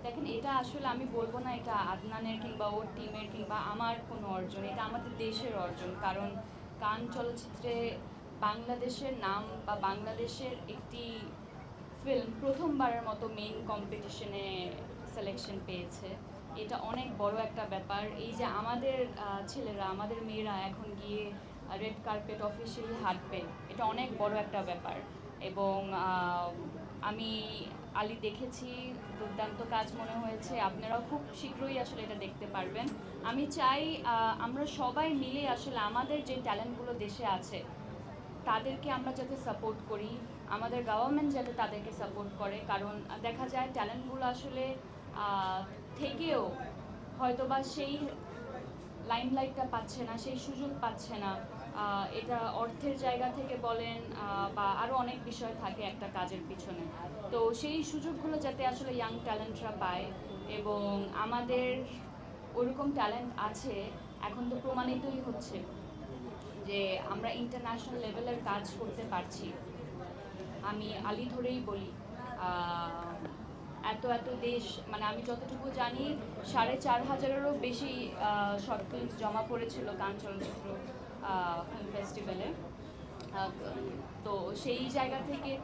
দেখেন, এটা আসলে আমি বলবো না এটা আদনানের কিংবা ওর টিমের কিংবা আমার কোনো অর্জন, এটা আমাদের দেশের অর্জন। কারণ কান চলচ্চিত্রে বাংলাদেশের নাম বা বাংলাদেশের একটি ফিল্ম প্রথমবারের মতো মেইন কম্পিটিশনে সিলেকশন পেয়েছে। এটা অনেক বড় একটা ব্যাপার। এই যে আমাদের ছেলেরা, আমাদের মেয়েরা এখন গিয়ে রেড কার্পেট অফিসিয়ালি হাঁটবে, এটা অনেক বড় একটা ব্যাপার। এবং আমি আলী দেখেছি, দুর্দান্ত কাজ মনে হয়েছে। আপনারাও খুব শীঘ্রই আসলে এটা দেখতে পারবেন। আমি চাই আমরা সবাই মিলে আসলে আমাদের যে ট্যালেন্টগুলো দেশে আছে তাদেরকে আমরা যাতে সাপোর্ট করি, আমাদের গভর্নমেন্ট যাতে তাদেরকে সাপোর্ট করে। কারণ দেখা যায় ট্যালেন্টগুলো আসলে থেকেও হয়তোবা সেই লাইমলাইটটা পাচ্ছে না, সেই সুযোগ পাচ্ছে না। এটা অর্থের জায়গা থেকে বলেন বা আরও অনেক বিষয় থাকে একটা কাজের পিছনে। তো সেই সুযোগগুলো যাতে আসলে ইয়াং ট্যালেন্টরা পায়। এবং আমাদের ওরকম ট্যালেন্ট আছে, এখন তো প্রমাণিতই হচ্ছে যে আমরা ইন্টারন্যাশনাল লেভেলের কাজ করতে পারছি। আমি আলী ধরেই বলি, এত এত দেশ, মানে আমি যতটুকু জানি 4,500-এরও বেশি শর্ট ফিল্ম জমা পড়েছিল কান চলচ্চিত্র ফিল্ম ফেস্টিভ্যালে। তো সেই জায়গা থেকে